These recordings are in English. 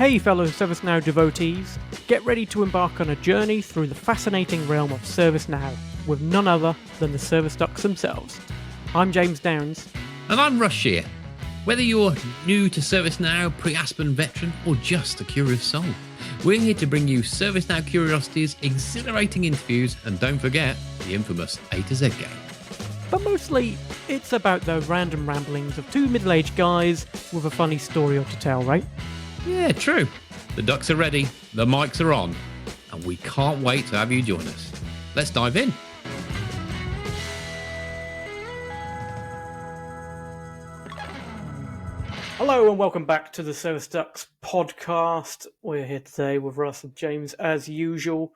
Hey fellow ServiceNow devotees, get ready to embark on a journey through the fascinating realm of ServiceNow with none other than the service docs themselves. I'm James Downs. And I'm Russ here. Whether you're new to ServiceNow, pre-Aspen veteran, or just a curious soul, we're here to bring you ServiceNow curiosities, exhilarating interviews, and don't forget the infamous A to Z game. But mostly, it's about the random ramblings of two middle-aged guys with a funny story to tell, right? Yeah, true. The ducks are ready, the mics are on, and we can't wait to have you join us. Let's dive in. Hello and welcome back to the Service Ducks podcast. We're here today with Russ and James as usual.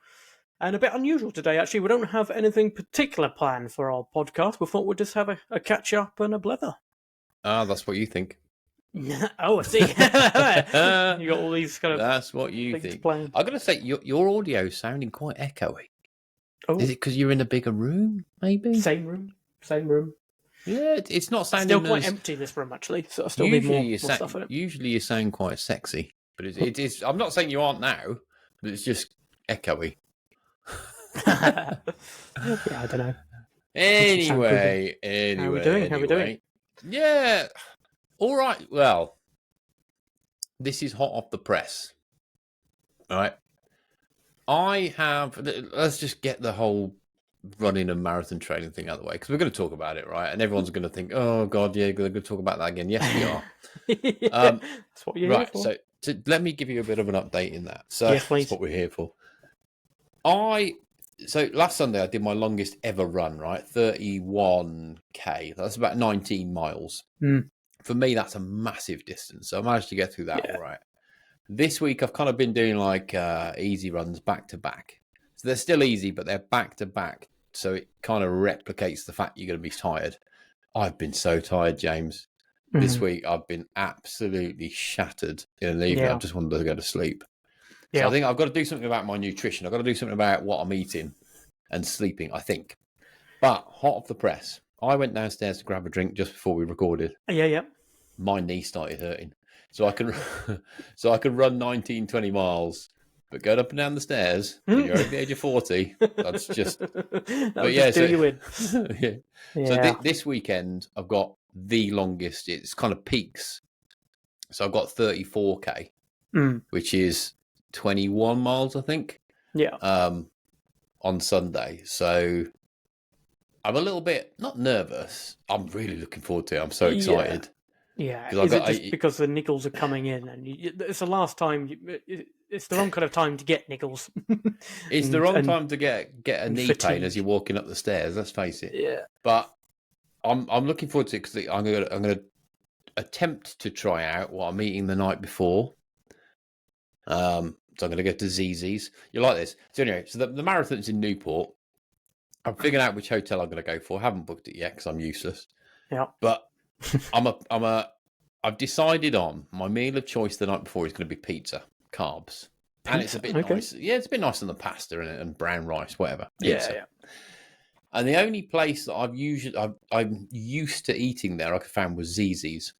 And a bit unusual today, actually. We don't have anything particular planned for our podcast. We thought we'd just have a catch-up and a blether. Ah, that's what you think. Oh, I see. You got all these kind of That's what you think. Planned. I've got to say, your audio is sounding quite echoey. Oh. Is it because you're in a bigger room, maybe? Same room. Yeah, it's not sounding still quite empty, this room, actually. So I still need more stuff in it. Usually you sound quite sexy, but it is. I'm not saying you aren't now, but it's just echoey. Yeah, I don't know. Anyway, How are we doing? Yeah, all right. Well, this is hot off the press. All right. Let's just get the whole running and marathon training thing out of the way, because we're going to talk about it, right? And everyone's going to think, oh God, yeah, they're going to talk about that again. Yes, we are. Yeah, that's what you're here for. So let me give you a bit of an update in that. So yes, please. That's what we're here for. So last Sunday I did my longest ever run, right? 31k. That's about 19 miles. For me, that's a massive distance. So I managed to get through that all right. This week I've kind of been doing like easy runs back to back. So they're still easy, but they're back to back. So it kind of replicates the fact you're going to be tired. I've been so tired, James. This week I've been absolutely shattered in the evening. I just wanted to go to sleep. So I think I've got to do something about my nutrition. I've got to do something about what I'm eating and sleeping, I think. But hot off the press, I went downstairs to grab a drink just before we recorded. Yeah. My knee started hurting. So I can run 19, 20 miles, but going up and down the stairs when you're over the age of 40, that's just... you in. So this weekend, I've got the longest. It's kind of peaks. So I've got 34k, which is 21 miles, I think. Yeah. On Sunday. So I'm a little bit, not nervous. I'm really looking forward to it. I'm so excited. Yeah. Is it just because the niggles are coming in and it's the last time, it's the wrong kind of time to get niggles. It's the wrong time to get a knee pain as you're walking up the stairs, let's face it. Yeah. But I'm looking forward to it because I'm going to attempt to try out what I'm eating the night before. So I'm going to go to ZZ's. You like this? So anyway, so the marathon's in Newport. I'm figuring out which hotel I'm going to go for. I haven't booked it yet because I'm useless. Yeah. But I've decided on my meal of choice the night before is going to be pizza, carbs. And it's a bit nice. Yeah, it's a bit nicer than pasta and brown rice, whatever. Yeah. And the only place that I'm used to eating there I found was ZZ's.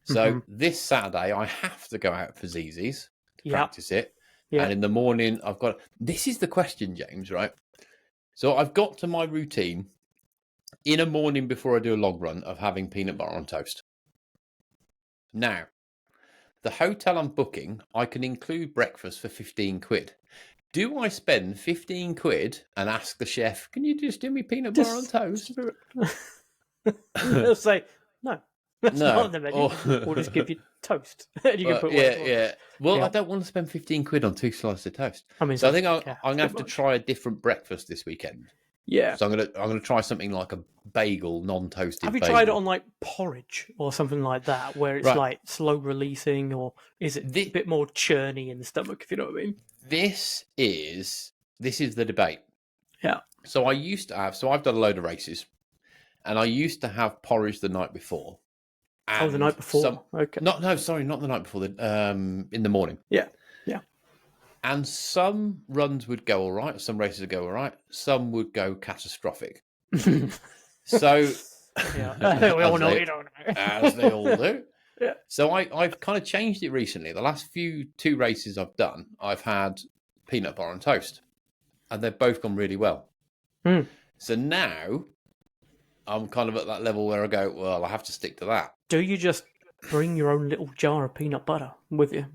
So this Saturday I have to go out for ZZ's to practice it. Yeah. And in the morning this is the question, James, right? So I've got to my routine in a morning before I do a long run of having peanut butter on toast. Now, the hotel I'm booking, I can include breakfast for 15 quid. Do I spend 15 quid and ask the chef, can you just do me peanut butter on toast? They'll say, no. That's not on the menu. We'll just give you toast. You can put Well, I don't want to spend 15 quid on 2 slices of toast. I think I'm going to have to try a different breakfast this weekend. Yeah. So I'm going to try something like a bagel, non-toasted bagel. Have you tried it on like porridge or something like that, where it's like slow releasing, or is it a bit more churny in the stomach, if you know what I mean? This is the debate. Yeah. So I've done a load of races, and I used to have porridge the night before. The night before? Okay. Not the night before. In the morning. Yeah. And some runs would go all right. Some races would go all right. Some would go catastrophic. So, I think we all know what you don't know. As they all do. Yeah. So I've kind of changed it recently. The last two races I've done, I've had peanut butter on toast, and they've both gone really well. So now I'm kind of at that level where I go, well, I have to stick to that. Do you just bring your own little jar of peanut butter with you?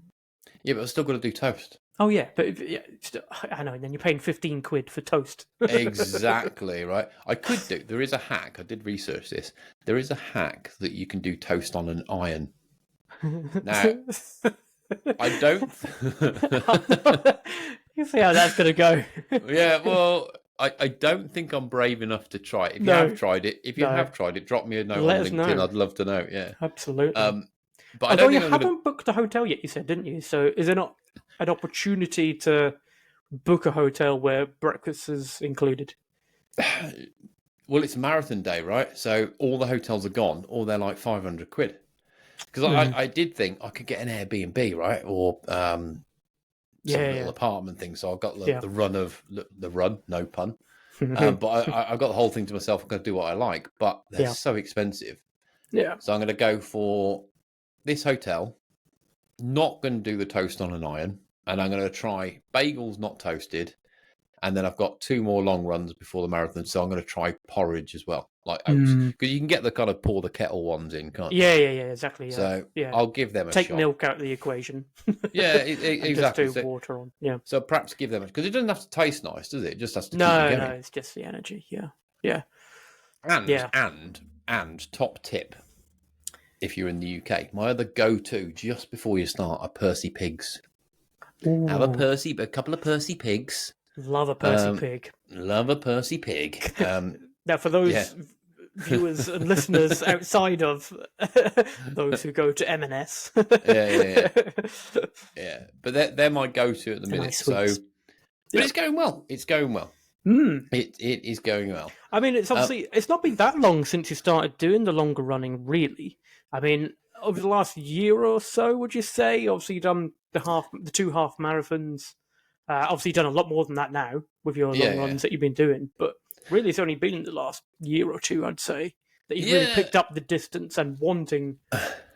Yeah, but I've still got to do toast. Oh yeah, but I know. And then you're paying £15 for toast. Exactly right. I could do. There is a hack. I did research this. There is a hack that you can do toast on an iron. Now, I don't. You see how that's gonna go. Yeah, well, I don't think I'm brave enough to try it. If you have tried it, drop me a note on LinkedIn. I'd love to know. Yeah, absolutely. But although you haven't booked a hotel yet, you said, didn't you? So is there not an opportunity to book a hotel where breakfast is included? Well, it's marathon day, right? So all the hotels are gone, or they're like £500. Because I did think I could get an Airbnb, right, or some little apartment thing. So I've got the run, no pun. But I've got the whole thing to myself. I'm going to do what I like, but they're so expensive. Yeah. So I'm going to go for this hotel. Not going to do the toast on an iron, and I'm going to try bagels not toasted. And then I've got 2 more long runs before the marathon, so I'm going to try porridge as well, like oats, because you can get the kind of pour the kettle ones in, can't you? Yeah, exactly. Yeah. So I'll give them a shot. Take milk out of the equation. Yeah, exactly. Just do water on. Yeah. So perhaps give them because it doesn't have to taste nice, does it? It just has to keep you going. No, it's just the energy. Yeah. And top tip, if you're in the UK, my other go-to just before you start are Percy pigs. Ooh. Have a couple of Percy pigs. Love a Percy pig. Love a Percy pig. Now, for those viewers and listeners outside of those who go to M&S, yeah, but they're my go-to at the minute. So, but it's going well. It's going well. It is going well. I mean, it's obviously it's not been that long since you started doing the longer running. Really, I mean, over the last year or so, would you say? Obviously, you've done the 2 half marathons. Obviously, you've done a lot more than that now with your long runs that you've been doing. But really, it's only been in the last year or two, I'd say, that you've really picked up the distance and wanting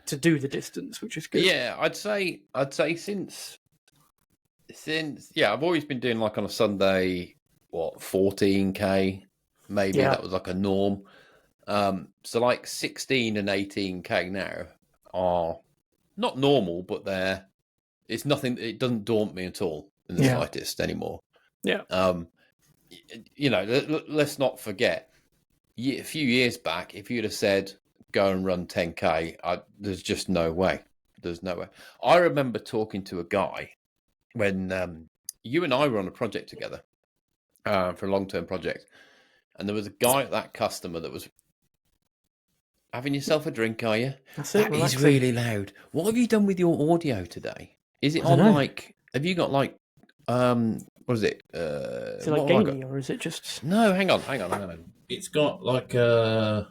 to do the distance, which is good. Yeah, I'd say since I've always been doing like on a Sunday, 14K, maybe that was like a norm. So like 16 and 18K now are not normal, but it's nothing. It doesn't daunt me at all in the slightest anymore. Yeah. Let's not forget. A few years back, if you'd have said go and run 10K, there's just no way. There's no way. I remember talking to a guy when you and I were on a project together for a long-term project, and there was a guy at that customer that was having yourself a drink. Are you? That is really loud. What have you done with your audio today? Is it on like? Have you got like? What is it? Is it like gaming, or is it just? No, hang on. It's got like a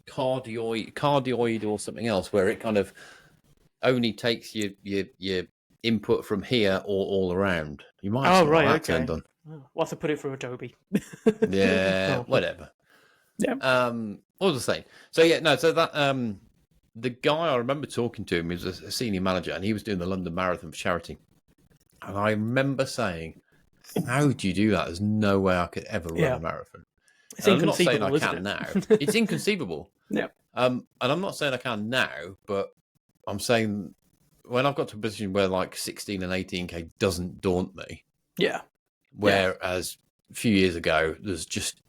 cardioid or something else where it kind of only takes your input from here or all around. You might have that turned on. We'll have to put it through Adobe. Yeah, whatever. Yeah. What was I saying? So so that the guy I remember talking to him, he was a senior manager, and he was doing the London Marathon for charity. And I remember saying, "How do you do that? There's no way I could ever run a marathon." It's inconceivable. I'm not saying I can now. It's inconceivable. Yeah. And I'm not saying I can now, but I'm saying when I've got to a position where like 16 and 18K doesn't daunt me. Yeah. Whereas a few years ago, there's just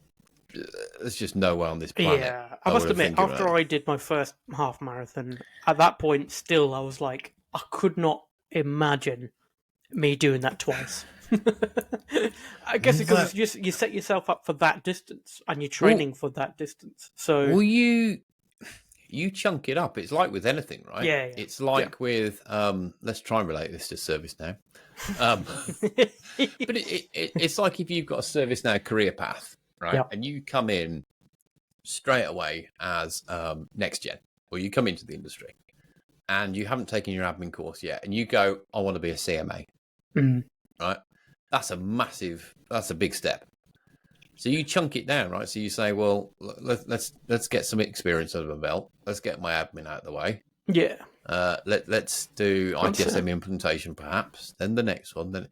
no way on this planet. Yeah, I must admit, after I did my first half marathon, at that point, still, I was like, I could not imagine me doing that twice. I guess because you set yourself up for that distance and you're training for that distance. So, well, you chunk it up. It's like with anything, right? Yeah. It's like with let's try and relate this to ServiceNow. But it's like if you've got a ServiceNow career path, right? Yeah. And you come in straight away as next gen, or you come into the industry and you haven't taken your admin course yet, and you go, I want to be a CMA, right? That's a big step. So you chunk it down, right? So you say, well, let's get some experience under my belt. Let's get my admin out of the way. Yeah. Let's do ITSM implementation, perhaps. Then the next one. Then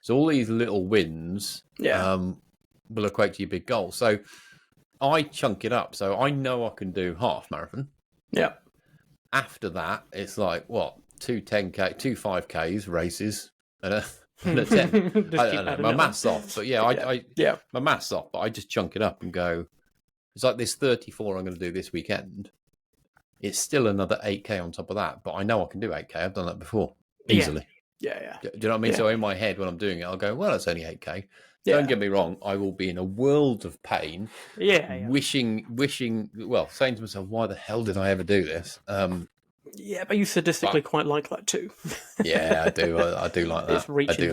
so all these little wins will equate to your big goal. So I chunk it up. So I know I can do half marathon. Yeah. After that, it's like what 2 10K, 2 5Ks races, and a 10. I don't know. My math's off, but my math's off. But I just chunk it up and go. It's like this 34 I'm going to do this weekend. It's still another 8K on top of that, but I know I can do 8K. I've done that before easily. Yeah. Do you know what I mean? So in my head, when I'm doing it, I'll go, well, it's only 8K. Don't get me wrong. I will be in a world of pain. Wishing, well, saying to myself, why the hell did I ever do this? Yeah, but you sadistically quite like that too. Yeah, I do. I do like that. It's reaching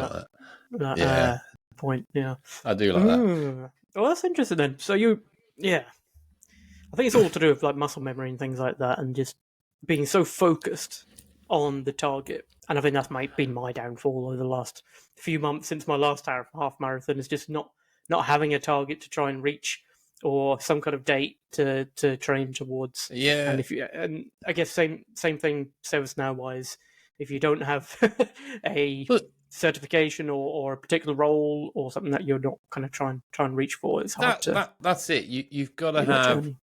that point. Yeah, I do like that. Well, that's interesting then. So I think it's all to do with like muscle memory and things like that, and just being so focused on the target. And I think that's been my downfall over the last few months since my last half marathon, is just not having a target to try and reach, or some kind of date to train towards. Yeah. And I guess same thing ServiceNow wise. If you don't have a certification or a particular role or something that you're not kind of trying and reach for, it's hard that's it. You've got to have.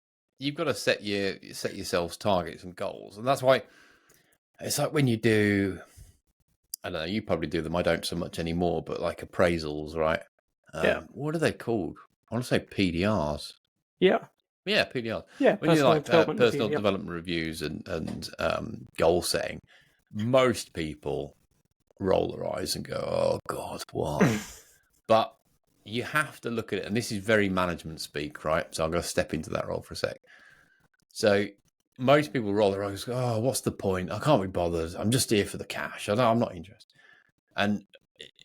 You've got to set yourselves targets and goals, and that's why it's like when you do. I don't know. You probably do them. I don't so much anymore, but like appraisals, right? What are they called? I want to say PDRs. Yeah, PDRs. Yeah, when you like personal development reviews and goal setting, most people roll their eyes and go, "Oh God, why?" But you have to look at it, and this is very management speak, right? So I'm going to step into that role for a sec. So most people roll their eyes, go, "Oh, what's the point? I can't be bothered. I'm just here for the cash. I'm not interested." And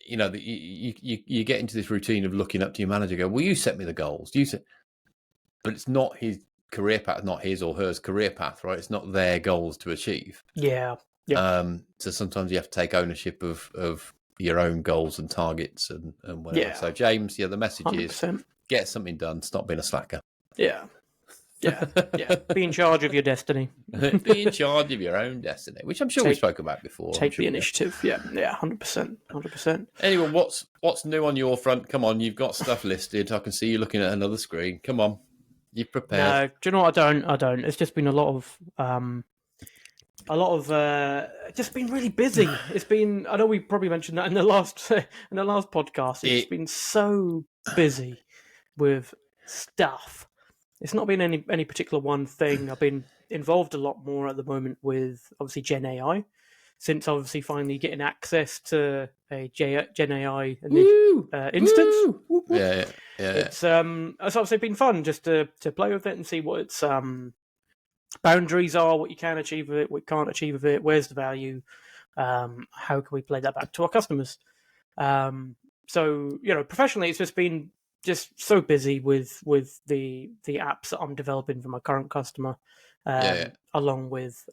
you know, you get into this routine of looking up to your manager, go, "Will you set me the goals? Do you set?" But it's not his career path, not his or hers career path, right? It's not their goals to achieve. Yeah. So sometimes you have to take ownership of your own goals and targets and whatever. Yeah. So James, the message 100%. is get something done. Stop being a slacker. Yeah. Be in charge of your destiny. Be in charge of your own destiny, which I'm sure we spoke about before. Take the initiative. Yeah, 100%. Anyway, what's new on your front? Come on, you've got stuff listed. I can see you looking at another screen. Come on, you've prepared. No, do you know what? I don't. It's just been a lot of just been really busy. It's been. I know we probably mentioned that in the last podcast. It's been so busy with stuff. It's not been any particular one thing. I've been involved a lot more at the moment with obviously Gen AI, since obviously finally getting access to a Gen AI instance. Woo! Yeah. It's obviously been fun just to play with it and see what its boundaries are, what you can achieve with it, what you can't achieve with it, where's the value, how can we play that back to our customers. So professionally, it's just been so busy with the apps that I'm developing for my current customer, along with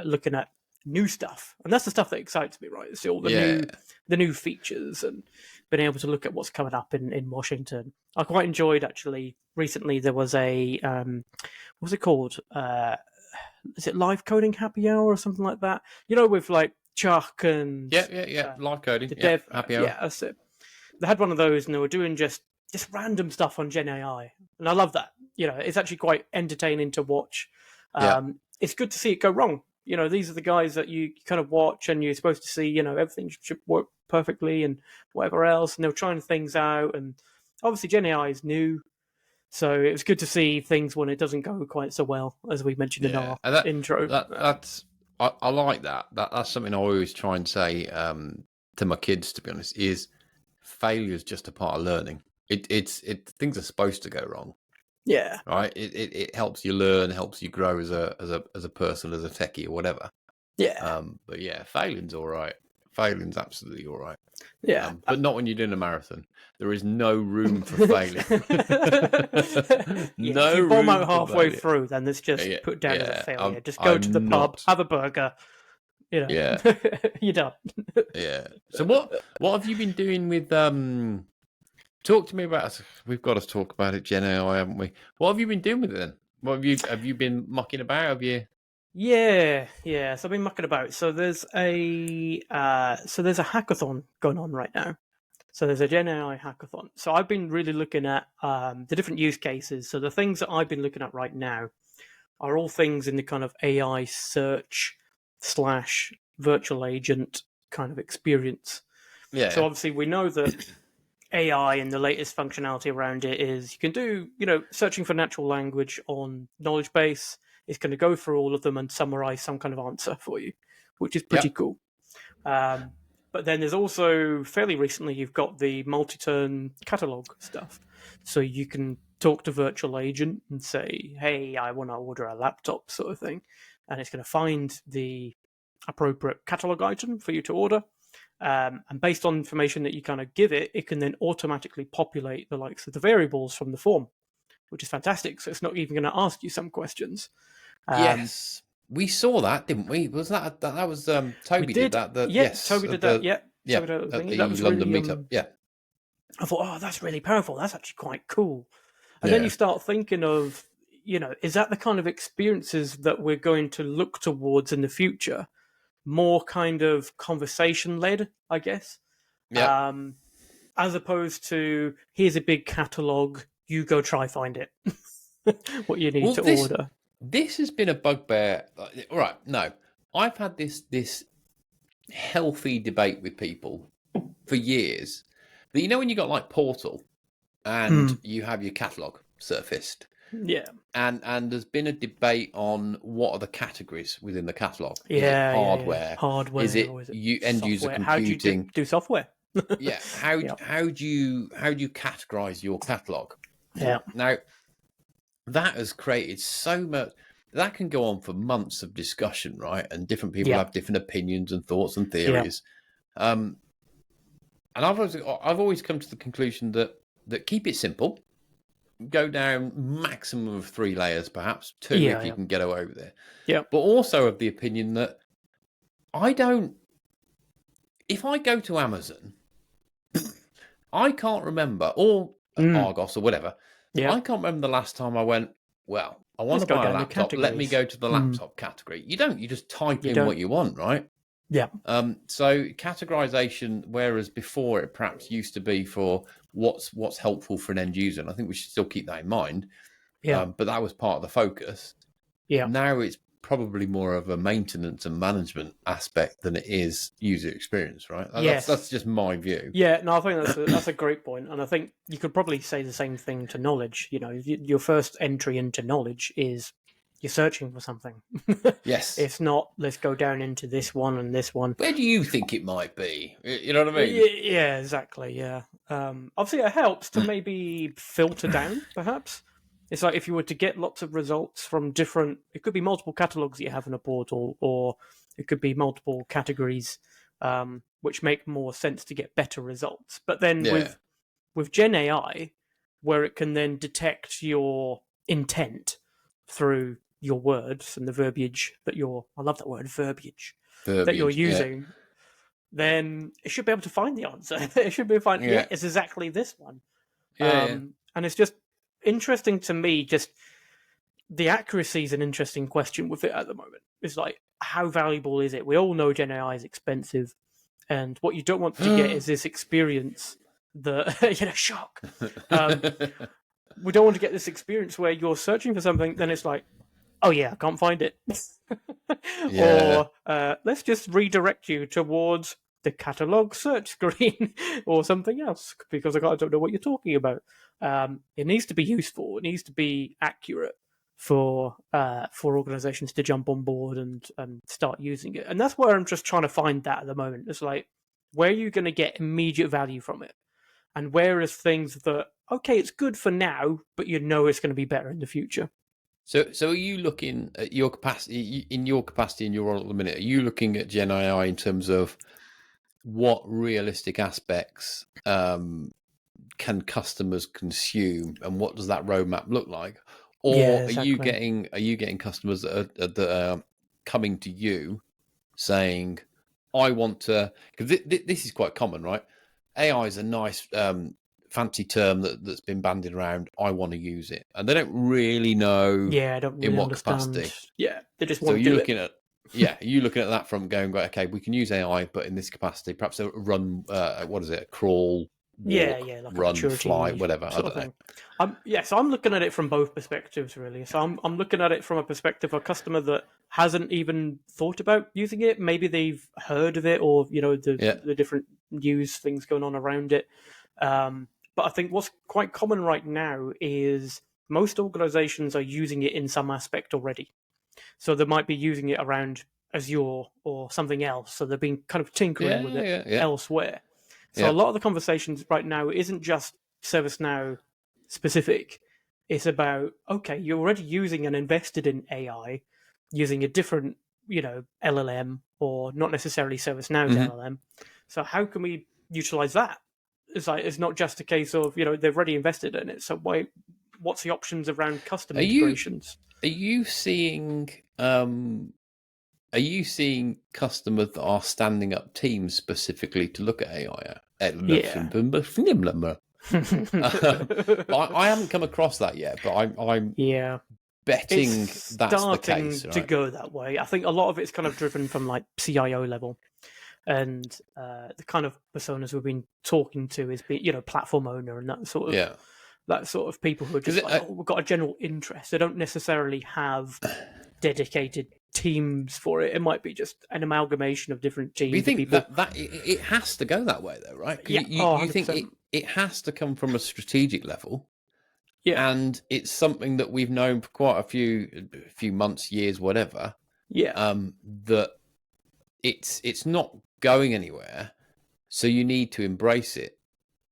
looking at new stuff, and that's the stuff that excites me, right? It's all the new features and being able to look at what's coming up in Washington. I quite enjoyed actually. Recently, there was a what's it called? Is it live coding happy hour or something like that? With like Chuck and live coding, the dev happy hour. Yeah, that's it. They had one of those, and they were doing just random stuff on Gen AI, and I love that. It's actually quite entertaining to watch. It's good to see it go wrong. These are the guys that you kind of watch, and you're supposed to see, everything should work perfectly and whatever else, and they're trying things out. And obviously Gen AI is new, so it was good to see things when it doesn't go quite so well, as we mentioned in our intro. I like that. That's something I always try and say to my kids, to be honest, is failure is just a part of learning. Things are supposed to go wrong. Yeah. Right. It helps you learn, helps you grow as a person, as a techie or whatever. Yeah. But yeah, failing's all right. Failing's absolutely all right. Yeah. But not when you're doing a marathon. There is no room for failure. If you bomb out halfway through, then it's just put down as a failure. Just go to the pub, have a burger. You're done. Yeah. So what have you been doing with talk to me about. We've got to talk about it, Gen AI, haven't we? What have you been doing with it then? What have you been mucking about? Have you? Yeah, yeah. So I've been mucking about. So there's a hackathon going on right now. So there's a Gen AI hackathon. So I've been really looking at the different use cases. So the things that I've been looking at right now are all things in the kind of AI search slash virtual agent kind of experience. So Yeah, obviously we know that AI and the latest functionality around it is you can do, searching for natural language on knowledge base. It's going to go through all of them and summarize some kind of answer for you, which is yeah, pretty cool. Um, but then there's also fairly recently you've got the multi-turn catalog stuff, so you can talk to virtual agent and say, "Hey, I want to order a laptop," sort of thing, and it's going to find the appropriate catalog item for you to order. And based on information that you kind of give it, it can then automatically populate the likes of the variables from the form, which is fantastic. So it's not even going to ask you some questions. Um, yes. We saw that, didn't we? Was that was we Toby did did, that? The yeah. yes, Toby at did that, the yeah. yeah Toby did that at thingy. That the was London really meetup. Yeah, I thought, oh, that's really powerful. That's actually quite cool. And then you yeah, start thinking of, is that the kind of experiences that we're going to look towards in the future? More kind of conversation led, I guess, yeah. um, as opposed to here's a big catalog, you go try find it, what you need Well, to order. this has been a bugbear. All right, no, I've had this healthy debate with people for years. But when you got like Portal and Mm, you have your catalog surfaced, yeah, and there's been a debate on what are the categories within the catalog. Is it yeah. hardware? Is Hardware it or is it end user software? How do you computing? do software? Yeah. Yeah, How do you categorize your catalog? yeah, Now that has created so much. That can go on for months of discussion, right? And different people yeah, have different opinions and thoughts and yeah, theories. Um, and I've always come to the conclusion that keep it simple, go down maximum of 3 layers, perhaps two yeah, if you yeah, can get away with it. yeah. But also of the opinion that I don't. If I go to Amazon, I can't remember, or Mm, Argos or whatever. yeah. I can't remember the last time I went. Well, I want Let's to go buy a down the laptop. Let me categories. go to the Mm, laptop category. You don't. You just type you in don't. what you want, right? Yeah, So categorization, whereas before it perhaps used to be for what's helpful for an end user, and I think we should still keep that in mind. yeah, But that was part of the focus. yeah. Now it's probably more of a maintenance and management aspect than it is user experience, right? That's Yes. just my view. Yeah, no, I think that's a great point, and I think you could probably say the same thing to knowledge. Your first entry into knowledge is you're searching for something. Yes. It's not let's go down into this one and this one. Where do you think it might be? You know what I mean? Yeah, exactly. Yeah. Obviously, it helps to maybe filter down. Perhaps it's like if you were to get lots of results from different. It could be multiple catalogs that you have in a portal, or it could be multiple categories, which make more sense to get better results. But then Yeah. with Gen AI, where it can then detect your intent through your words and the verbiage that I love that word, verbiage, that you're Verbiage. Yeah. using, then it should be able to find the answer. It should be fine. Yeah, Yeah. it's exactly this one. Yeah. And it's just interesting to me. Just the accuracy is an interesting question with it at the moment. It's like, how valuable is it? We all know Gen AI is expensive, and what you don't want to get Yeah. is this experience that shock. Um, we don't want to get this experience where you're searching for something, then it's like, oh yeah, I can't find it. Yeah. Or let's just redirect you towards the catalog search screen or something else because I don't know what you're talking about. It needs to be useful. It needs to be accurate for organizations to jump on board and start using it. And that's where I'm just trying to find that at the moment. It's like, where are you going to get immediate value from it? And where is things that, okay, it's good for now, but it's going to be better in the future? So are you looking at your capacity in your role at the minute? Are you looking at Gen AI in terms of what realistic aspects can customers consume, and what does that roadmap look like? Yeah, Or exactly. are you getting customers that are coming to you saying, "I want to," because this is quite common, right? AI is a nice fancy term that's been bandied around. I want to use it, and they don't really know. Yeah, I don't really in what understand. capacity. Yeah, they just So want to you're do looking it. at you're looking at that from going, right, okay, we can use AI, but in this capacity, perhaps a run, what is it, a crawl, walk, Yeah, like a run, fly, maturity whatever. I sort of don't know. thing. So I'm looking at it from both perspectives, really. So I'm looking at it from a perspective of a customer that hasn't even thought about using it. Maybe they've heard of it, or Yeah. the different news things going on around it. But I think what's quite common right now is most organizations are using it in some aspect already. So they might be using it around Azure or something else. So they've been kind of tinkering with it Yeah. elsewhere. So a Yeah. lot of the conversations right now isn't just ServiceNow specific. It's about, okay, you're already using and invested in AI, using a different, LLM or not necessarily ServiceNow's hmm LLM. So how can we utilize that? It's not just a case of, they've already invested in it. So what's the options around custom Are you integrations? are you seeing are you seeing customers that are standing up teams specifically to look at AI? I Yeah. haven't come across that yet, but I'm Yeah. betting It's that's the starting case, to right? go that way. I think a lot of it's kind of driven from like CIO level, and the kind of personas we've been talking to is platform owner and Yeah, that sort of people who are because just like, oh, we've got a general interest. They don't necessarily have dedicated teams for it. It might be just an amalgamation of different you teams of think people. that it has to go that way, though, right? Because Yeah, oh, you think 100%. it has to come from a strategic level, Yeah, and it's something that we've known for quite a few months, years, whatever. yeah, That it's not going anywhere, so you need to embrace it,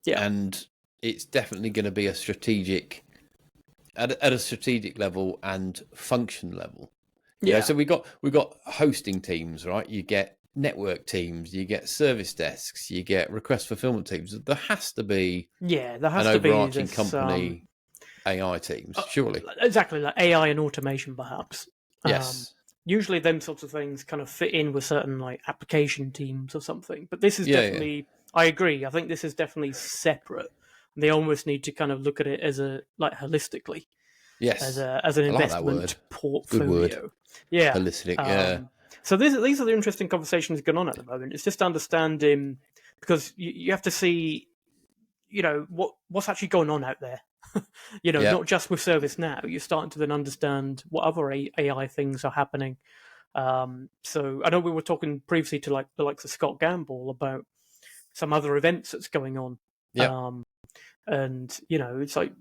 yeah, and it's definitely going to be a strategic at a strategic level and function level. yeah, So we got hosting teams, right? You get network teams, you get service desks, you get request fulfillment teams. There has to be yeah. There an has to be overarching this. company AI teams, Uh, surely. exactly, like AI and automation, perhaps. Um, Yes. Usually, them sorts of things kind of fit in with certain like application teams or something. But this is Yeah. definitely, I agree. I think this is definitely separate. They almost need to kind of look at it as a like holistically, Yes. as an I like that word. investment Good word. portfolio. Yeah. Holistic. Yeah. So these are the interesting conversations going on at the moment. It's just understanding because you have to see what's actually going on out there. Yeah. Not just with ServiceNow. You're starting to then understand what other AI things are happening. So I know we were talking previously to like the likes of Scott Gamble about some other events that's going on. Yeah. And it's like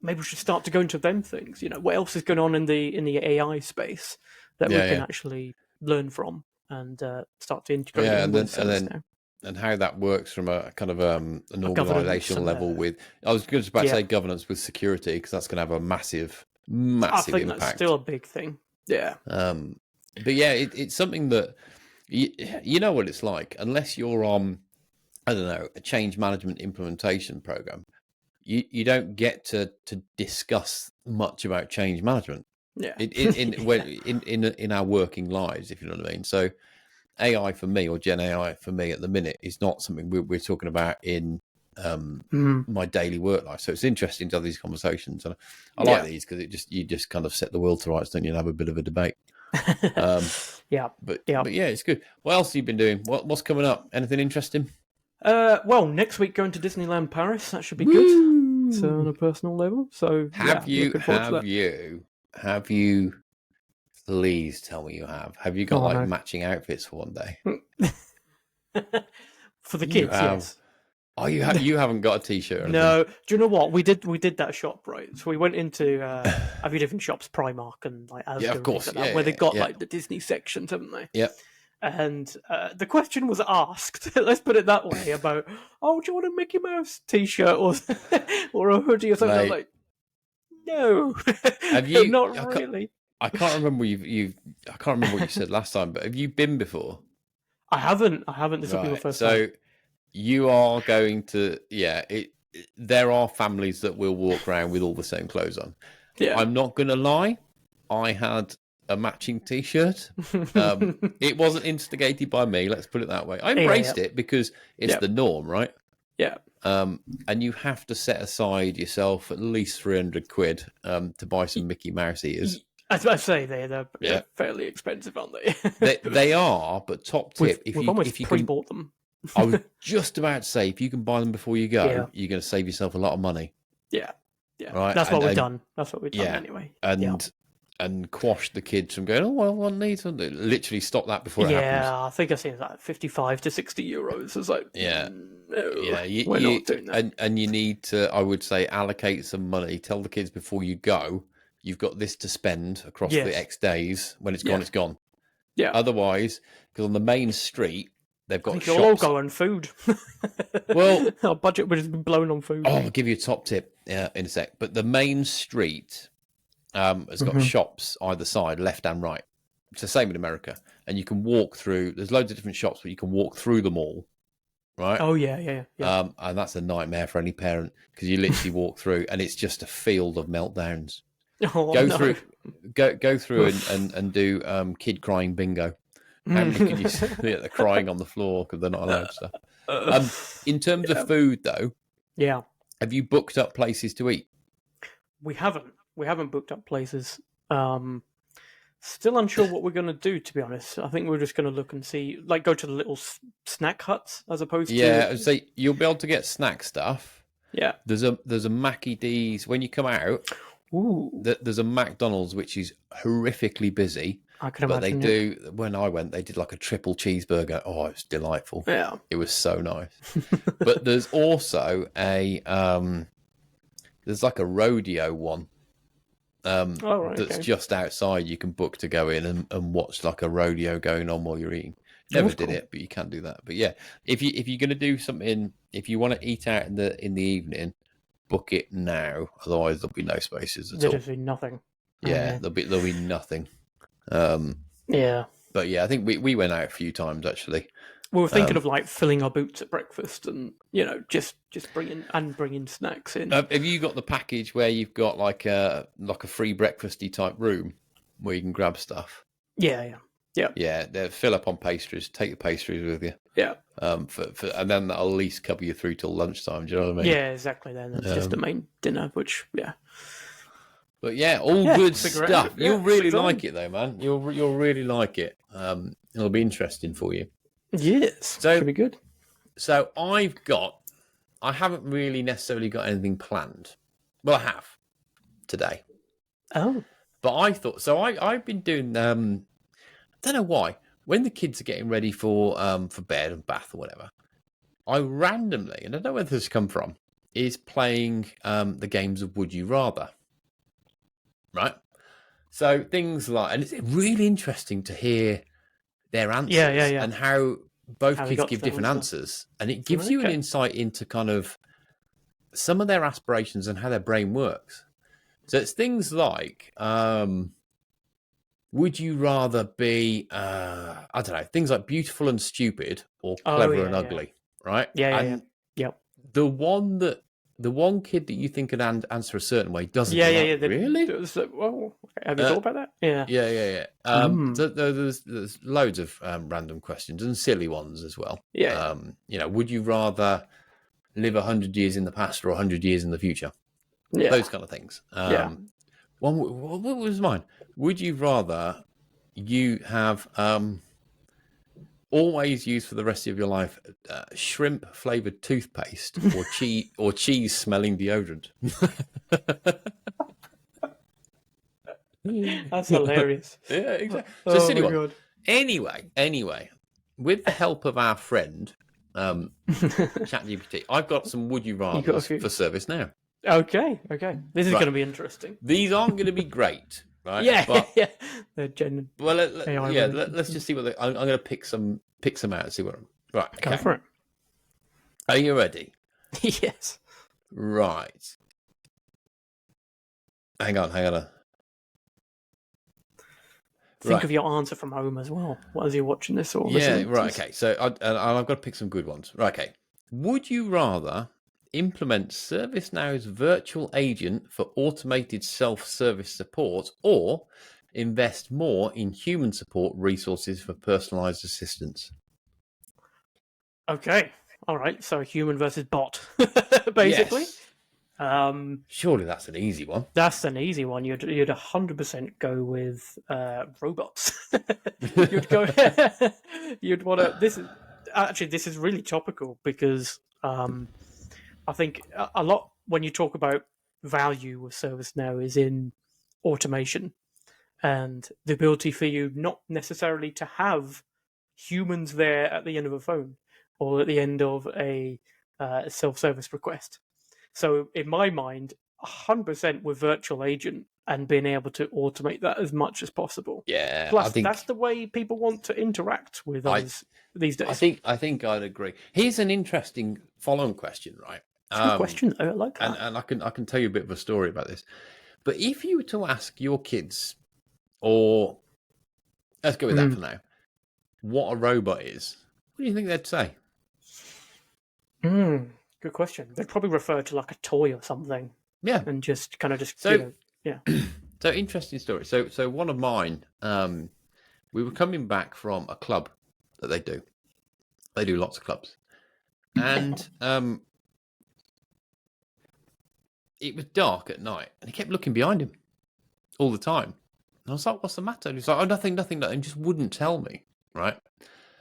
maybe we should start to go into them things. What else is going on in the AI space that we can Yeah. actually learn from and start to integrate Yeah. in And with then ServiceNow. and how that works from a kind of an A governance organizational and level with I was just about to yeah, say governance with security because that's going to have a massive I think that's impact. still a big thing. Yeah, But yeah, it's something that you know what it's like unless you're on I don't know a change management implementation program. You don't get to discuss much about change management yeah, in our working lives, if you know what I mean. So AI for me or Gen AI for me at the minute is not something we're talking about in my daily work life. So it's interesting to have these conversations, and I like these because you just kind of set the world to rights, don't you? And have a bit of a debate. yeah, But yeah. yeah, it's good. What else have you been doing? What's coming up? Anything interesting? Well, next week going to Disneyland Paris. That should be good. So on Woo! a personal level. So yeah, looking forward to Have you? Please tell me you have. Have you got that. like Oh matching outfits for one day? no. For the You kids, have. yes. Oh, you haven't got a t-shirt or anything. No, do you know what we did that shop right? So we went into a few different shops, Primark and like Yeah, Asda of and things course. like that, where they Yeah, got yeah, like the Disney sections, haven't they? yeah. And the question was asked, let's put it that way, about, oh, do you want a Mickey Mouse t-shirt or or a hoodie or something? I was Mate, like, no, have you? not really. I can't remember I can't remember what you said last time, but have you been before? I haven't. This will be my Right. first time. So you are going to. Yeah. There are families that will walk around with all the same clothes on. Yeah. I'm not going to lie. I had a matching t-shirt. It wasn't instigated by me. Let's put it that way. I Yeah, embraced it because it's yeah, the norm, right? Yeah. And you have to set aside yourself at least 300 quid to buy some Mickey Mouse ears. As I say, they're fairly expensive, aren't they? They are, but top tip, we've almost pre-bought them. I was just about to say, if you can buy them before you go, you're going to save yourself a lot of money. Yeah. Right? That's what we've done. That's what we've done anyway. And quash the kids from going, oh, well, I want these. Literally stop that before it happens. Yeah, I think I see like 55 to 60 euros. It's like, no, we're not doing that. And you need to, I would say, allocate some money. Tell the kids before you go, you've got this to spend across the X days. When it's gone, it's gone. Yeah. Otherwise, because on the main street, they've got shops. Your logo and food. Well, our budget would have been blown on food. Oh, I'll give you a top tip in a sec. But the main street has got shops either side, left and right. It's the same in America. And you can walk through. There's loads of different shops, but you can walk through them all. Right? Oh, yeah. And that's a nightmare for any parent because you literally walk through and it's just a field of meltdowns. Go through and do kid crying bingo. How many can you see? They're crying on the floor because they're not allowed stuff. In terms of food, though, have you booked up places to eat? We haven't booked up places. Still unsure what we're going to do, to be honest. I think we're just going to look and see, like go to the little snack huts as opposed to... Yeah, so you'll be able to get snack stuff. Yeah. There's a Mackie D's. When you come out, there's a McDonald's, which is horrifically busy. I can imagine. But they do, when I went, they did like a triple cheeseburger. Oh, it was delightful. Yeah. It was so nice. But there's also there's like a rodeo one. That's just outside. You can book to go in and watch like a rodeo going on while you're eating. Never did it, but you can do that. But yeah, if you're going to do something, if you want to eat out in the evening, book it now. Otherwise, there'll be no spaces at all. There'll be nothing. Yeah, there'll be nothing. But yeah, I think we went out a few times actually. We were thinking of like filling our boots at breakfast and just bringing snacks in. Have you got the package where you've got like a free breakfasty type room where you can grab stuff? Yeah. Fill up on pastries. Take the pastries with you. Yeah. And then that'll at least cover you through till lunchtime. Do you know what I mean? Yeah, exactly. Then it's just the main dinner, which But yeah, good stuff. You'll really like it though, man. You'll really like it. It'll be interesting for you. Yes, so should be good. So I haven't really necessarily got anything planned. Well, I have today. Oh, but I thought so. I've been doing. I don't know why. When the kids are getting ready for bed and bath or whatever, I randomly, and I don't know where this has come from, is playing the games of Would You Rather. Right. So things like, and it's really interesting to hear their answers and how both kids give different answers. And it gives you an insight into kind of some of their aspirations and how their brain works. So it's things like, would you rather be, I don't know, things like beautiful and stupid or clever and ugly, right? Yeah. The one kid that you think could answer a certain way doesn't. Really? Well, have you thought about that? Yeah. There's loads of random questions and silly ones as well. Yeah. Would you rather live 100 years in the past or 100 years in the future? Yeah. Those kind of things. What was mine? Would you rather you have always use for the rest of your life shrimp flavored toothpaste or cheese smelling deodorant? That's hilarious. Yeah, exactly. So silly one. God. Anyway, with the help of our friend ChatGPT, I've got some would you rather for ServiceNow. Okay. This is going to be interesting. These aren't going to be great. Right? Yeah. They're genuine. Well, let's just see what I'm going to pick some out and see what. Right, go for it. Are you ready? Yes. Right. Hang on. Think of your answer from home as well. As you're watching this or listening. Right. Okay. So I've got to pick some good ones. Right. Okay. Would you rather implement ServiceNow's virtual agent for automated self-service support or invest more in human support resources for personalized assistance? Okay. all right, so human versus bot, basically. Yes. Surely that's an easy one. That's an easy one. You'd 100% go with robots. You'd go. You'd want to. This is really topical because I think a lot when you talk about value with ServiceNow is in automation and the ability for you not necessarily to have humans there at the end of a phone or at the end of a self-service request. So in my mind, 100% with virtual agent and being able to automate that as much as possible. Yeah, Plus, that's the way people want to interact with us these days. I think I'd agree. Here's an interesting follow-on question, right? It's a good question. I like that. And I can tell you a bit of a story about this. But if you were to ask your kids, or let's go with that for now, what a robot is, what do you think they'd say? Good question. They'd probably refer to like a toy or something. Yeah, and just kind of yeah. So interesting story. So one of mine, we were coming back from a club that they do. They do lots of clubs, and it was dark at night, and he kept looking behind him all the time. And I was like, "What's the matter?" And he's like, "Oh, nothing," and just wouldn't tell me, right?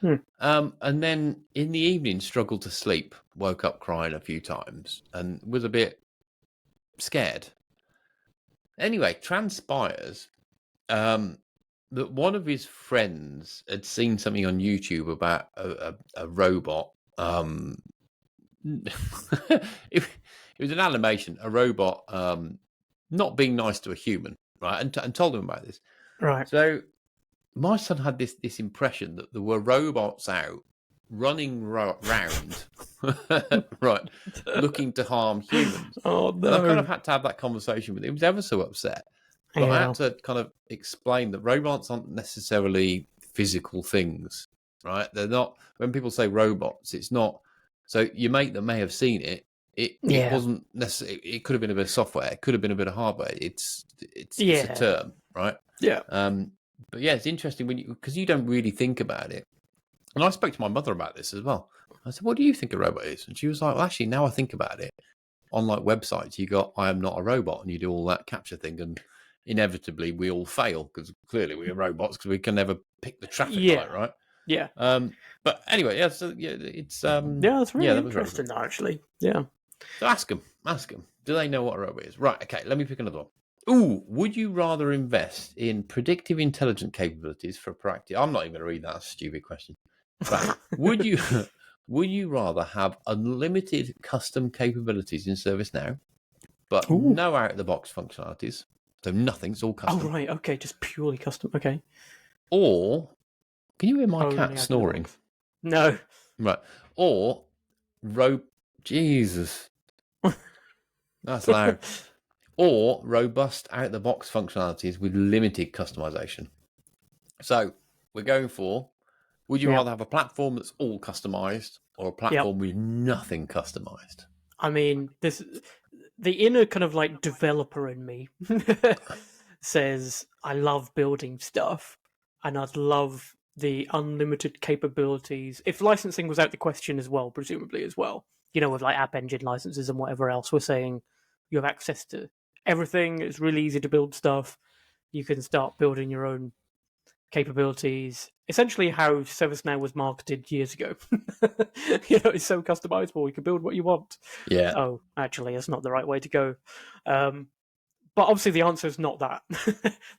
And then in the evening, struggled to sleep, woke up crying a few times, and was a bit scared. Anyway, transpires that one of his friends had seen something on YouTube about a robot. It was an animation, a robot not being nice to a human, right? And told him about this. Right. So my son had this impression that there were robots out running round, right, looking to harm humans. Oh, no. And I kind of had to have that conversation with him. He was ever so upset. But I had to kind of explain that robots aren't necessarily physical things, right? They're not. When people say robots, it's not. So your mate that may have seen it, it wasn't necessarily. It could have been a bit of software. It could have been a bit of hardware. It's a term, right? Yeah. But yeah, it's interesting because you don't really think about it. And I spoke to my mother about this as well. I said, "What do you think a robot is?" And she was like, "Well, actually, now I think about it, on like websites, you got 'I am not a robot,' and you do all that capture thing, and inevitably we all fail because clearly we are robots because we can never pick the traffic light, right?" Yeah. But anyway, yeah. So yeah, it's it's really interesting, though, actually. Yeah. So ask them. Do they know what a robot is? Right. Okay. Let me pick another one. Ooh, would you rather invest in predictive intelligent capabilities for proactive? I'm not even going to read that. That's a stupid question. But would you rather have unlimited custom capabilities in ServiceNow, but no out-of-the-box functionalities? So nothing's all custom. Oh, right. Okay. Just purely custom. Okay. Or, can you hear my cat snoring? No. Right. Or, Jesus. That's loud. Or robust out-of-the-box functionalities with limited customization. So we're going for, would you rather have a platform that's all customized or a platform with nothing customized? I mean, the inner kind of like developer in me says, I love building stuff and I'd love the unlimited capabilities. If licensing was out the question as well, presumably as well, with like App Engine licenses and whatever else, we're saying you have access to everything. It's really easy to build stuff. You can start building your own capabilities. Essentially how ServiceNow was marketed years ago. It's so customizable. You can build what you want. Yeah. Oh, actually, that's not the right way to go. But obviously the answer is not that.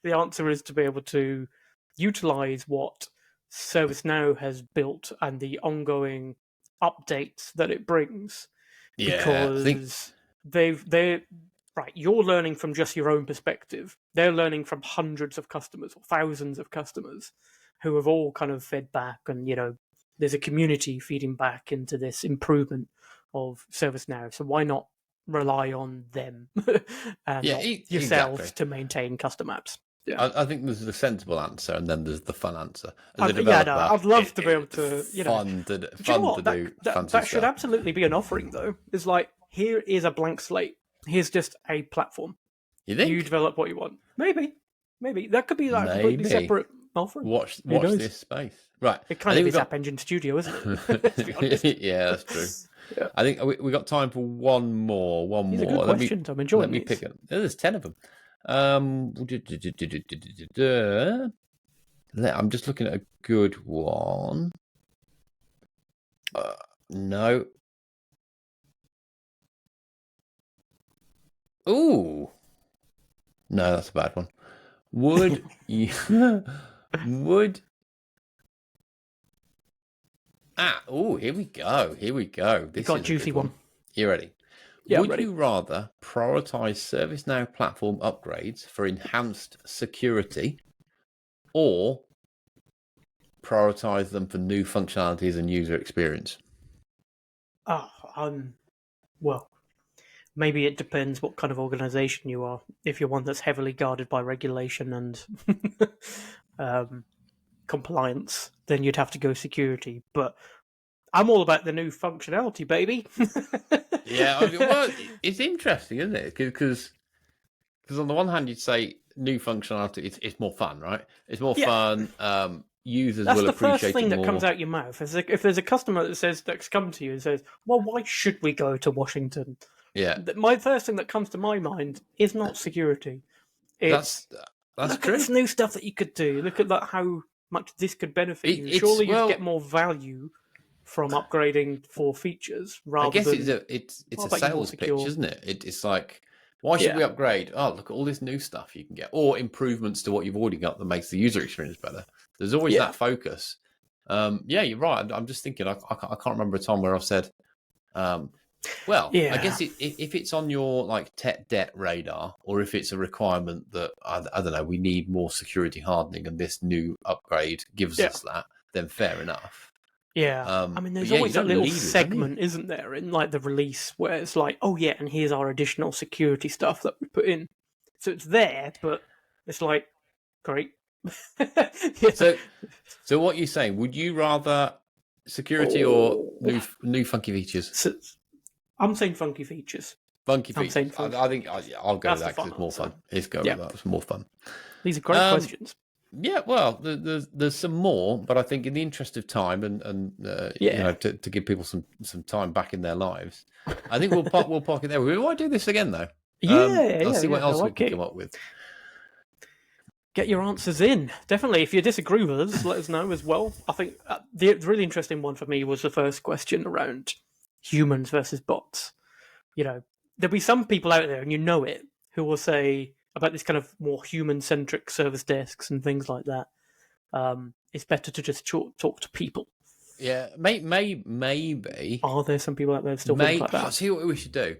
The answer is to be able to utilize what ServiceNow has built and the ongoing updates that it brings. Yeah, because they're right, you're learning from just your own perspective. They're learning from hundreds of customers or thousands of customers who have all kind of fed back, and there's a community feeding back into this improvement of ServiceNow. So why not rely on them and not yourselves to maintain custom apps? Yeah. I think there's the sensible answer, and then there's the fun answer. I'd love to be able to, fun to do. That should absolutely be an offering, though. It's like, here is a blank slate. Here's just a platform. You think? You develop what you want. Maybe that could be like completely separate offering. Watch this space. Right. It kind of is App Engine Studio, isn't it? Yeah, that's true. Yeah. I think we got time for one more. These are good questions. I'm enjoying Let me pick it. There's 10 of them. I'm just looking at a good one. No. Ooh. No, that's a bad one. Would you... here we go. This got a juicy one. You ready? Yeah, Would you rather prioritize ServiceNow platform upgrades for enhanced security or prioritize them for new functionalities and user experience? Well, maybe it depends what kind of organization you are. If you're one that's heavily guarded by regulation and compliance, then you'd have to go security. But I'm all about the new functionality, baby. Yeah, well, it's interesting, isn't it? Because on the one hand, you'd say new functionality, it's more fun, right? It's more fun. Users will appreciate it more. That's the first thing that comes out your mouth. If there's a customer that's come to you and says, "Well, why should we go to Washington?" Yeah, my first thing that comes to my mind is not security. It's that's look true. at this new stuff that you could do. Look at how much this could benefit you. Surely you'd get more value from upgrading for features rather than... I guess it's a sales pitch, isn't it? It's like, why should we upgrade? Oh, look at all this new stuff you can get, or improvements to what you've already got that makes the user experience better. There's always that focus. Yeah, you're right. I'm just thinking, I can't remember a time where I've said, I guess if it's on your like tech debt radar, or if it's a requirement that, I don't know, we need more security hardening and this new upgrade gives us that, then fair enough. Yeah, I mean, there's always that little segment, isn't there, in like the release where it's like, oh yeah, and here's our additional security stuff that we put in. So it's there, but it's like, great. So what you're saying? Would you rather security or new funky features? I'm saying funky features. Funky features. I think I'll go with that because it's more fun. Let's go with that. It's more fun. These are great questions. Yeah, well, there's some more, but I think in the interest of time and you know, to give people some time back in their lives, I think we'll park it there. We might do this again though. Let's see what else we can come up with. Get your answers in. Definitely. If you disagree with us, let us know as well. I think the really interesting one for me was the first question around humans versus bots. You know, there'll be some people out there, and you know it, who will say about this kind of more human-centric service desks and things like that. It's better to just talk to people. Yeah, maybe. Are there some people out there that still think like that? I'll see what we should do.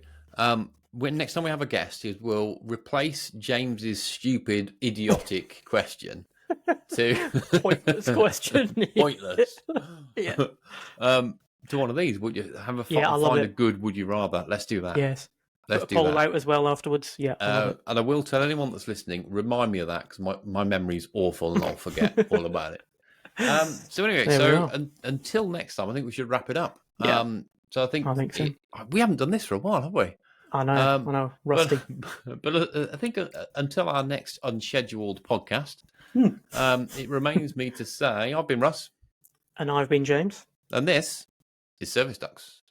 Next time we have a guest, we'll replace James's stupid, idiotic question to pointless question. Pointless. Yeah. To one of these, would you have find a good would you rather? Let's do that. Yes. Let's do that. Put a poll out as well afterwards. Yeah. And I will tell anyone that's listening, remind me of that because my memory's awful and I'll forget all about it. So anyway, until next time, I think we should wrap it up. Yeah. So I think so. We haven't done this for a while, have we? I know, rusty. But I think until our next unscheduled podcast, it remains me to say I've been Russ. And I've been James. And this is Service Ducks.